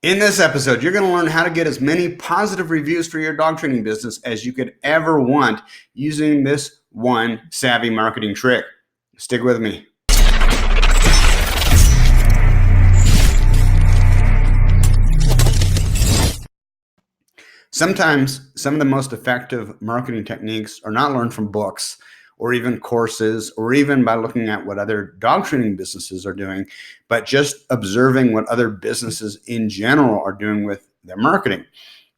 In this episode, you're going to learn how to get as many positive reviews for your dog training business as you could ever want using this one savvy marketing trick. Stick with me. Sometimes some of the most effective marketing techniques are not learned from books or even courses or even by looking at what other dog training businesses are doing, but just observing what other businesses in general are doing with their marketing.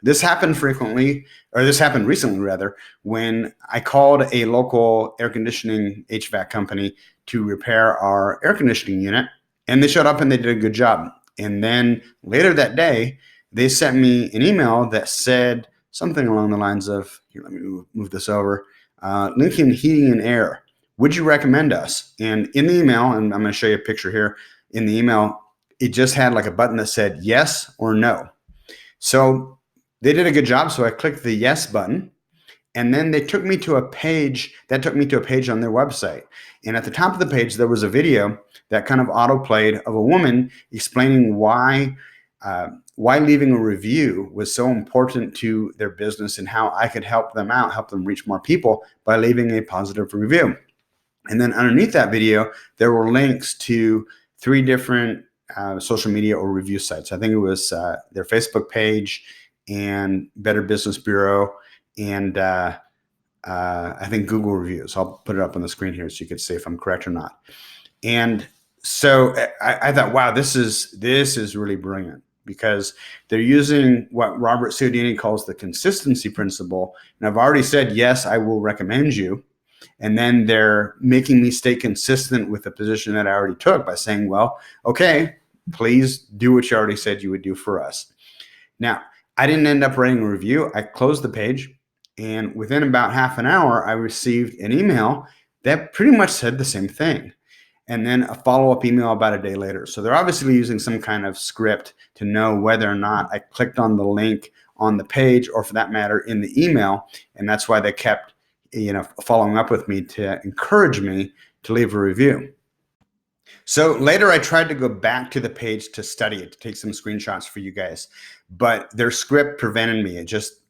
This happened recently rather, when I called a local air conditioning HVAC company to repair our air conditioning unit, and they showed up and they did a good job. And then later that day, they sent me an email that said something along the lines of, here, let me move this over, Lincoln Heating and Air, would you recommend us? And in the email, and I'm going to show you a picture here, in the email, it just had like a button that said yes or no. So they did a good job. So I clicked the yes button, and then they took me to a page on their website. And at the top of the page, there was a video that kind of auto-played of a woman explaining why leaving a review was so important to their business and how I could help them out, help them reach more people by leaving a positive review. And then underneath that video, there were links to 3 different social media or review sites. I think it was their Facebook page and Better Business Bureau and I think Google reviews. I'll put it up on the screen here so you can see if I'm correct or not. And so I thought, wow, this is really brilliant, because they're using what Robert Cialdini calls the consistency principle. And I've already said, yes, I will recommend you. And then they're making me stay consistent with the position that I already took by saying, well, okay, please do what you already said you would do for us. Now, I didn't end up writing a review. I closed the page, and within about half an hour, I received an email that pretty much said the same thing, and then a follow-up email about a day later. So they're obviously using some kind of script to know whether or not I clicked on the link on the page, or for that matter, in the email. And that's why they kept, following up with me to encourage me to leave a review. So later I tried to go back to the page to study it, to take some screenshots for you guys, but their script prevented me. It just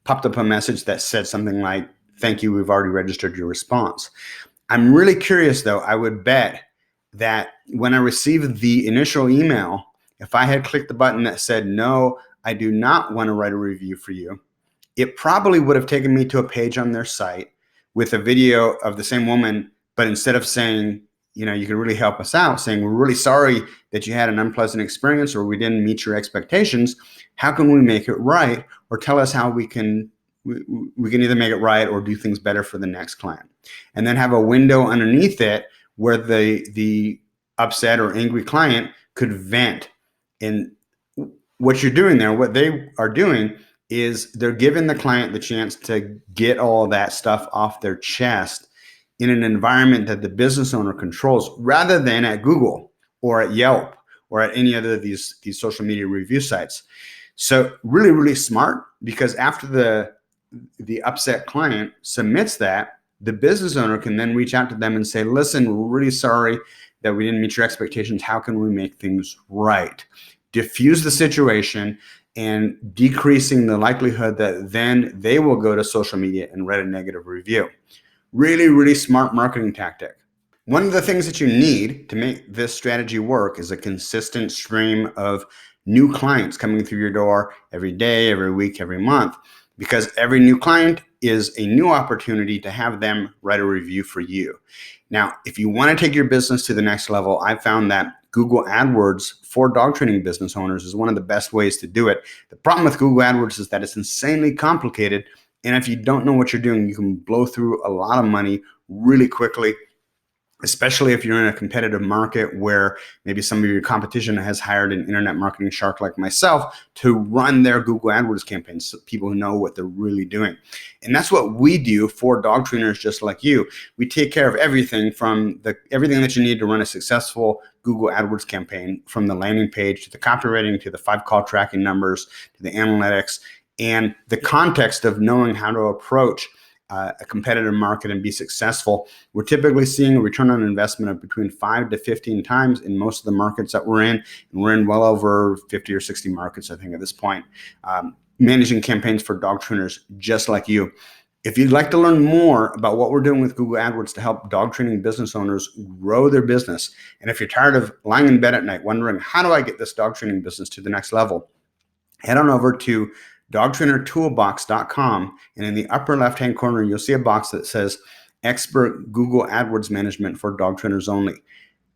popped up a message that said something like, thank you, we've already registered your response. I'm really curious, though. I would bet that when I received the initial email, if I had clicked the button that said, no, I do not want to write a review for you, it probably would have taken me to a page on their site with a video of the same woman, but instead of saying, you can really help us out, saying, we're really sorry that you had an unpleasant experience or we didn't meet your expectations. How can we make it right? Or tell us how we can either make it right or do things better for the next client. And then have a window underneath it where the upset or angry client could vent. And what you're doing there, what they are doing, is they're giving the client the chance to get all that stuff off their chest in an environment that the business owner controls, rather than at Google or at Yelp or at any other of these social media review sites. So really, really smart, because after the upset client submits that, the business owner can then reach out to them and say, listen, we're really sorry that we didn't meet your expectations. How can we make things right? Diffuse the situation and decreasing the likelihood that then they will go to social media and write a negative review. Really, really smart marketing tactic. One of the things that you need to make this strategy work is a consistent stream of new clients coming through your door every day, every week, every month, because every new client is a new opportunity to have them write a review for you. Now, if you want to take your business to the next level, I found that Google AdWords for dog training business owners is one of the best ways to do it. The problem with Google AdWords is that it's insanely complicated, and if you don't know what you're doing, you can blow through a lot of money really quickly, especially if you're in a competitive market where maybe some of your competition has hired an internet marketing shark like myself to run their Google AdWords campaigns, so people who know what they're really doing. And that's what we do for dog trainers just like you. We take care of everything from everything that you need to run a successful Google AdWords campaign, from the landing page to the copywriting to the 5 call tracking numbers to the analytics and the context of knowing how to approach a competitive market and be successful, we're typically seeing a return on investment of between 5 to 15 times in most of the markets that we're in. And we're in well over 50 or 60 markets, I think, at this point, managing campaigns for dog trainers just like you. If you'd like to learn more about what we're doing with Google AdWords to help dog training business owners grow their business, and if you're tired of lying in bed at night wondering, how do I get this dog training business to the next level, head on over to dogtrainertoolbox.com, and in the upper left-hand corner, you'll see a box that says Expert Google AdWords Management for Dog Trainers Only.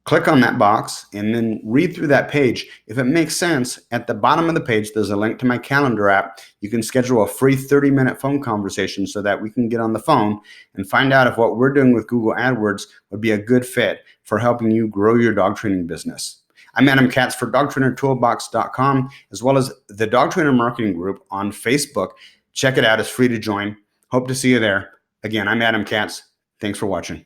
Click on that box and then read through that page. If it makes sense, at the bottom of the page, there's a link to my calendar app. You can schedule a free 30-minute phone conversation so that we can get on the phone and find out if what we're doing with Google AdWords would be a good fit for helping you grow your dog training business. I'm Adam Katz for dogtrainertoolbox.com, as well as the Dog Trainer Marketing Group on Facebook. Check it out. It's free to join. Hope to see you there. Again, I'm Adam Katz. Thanks for watching.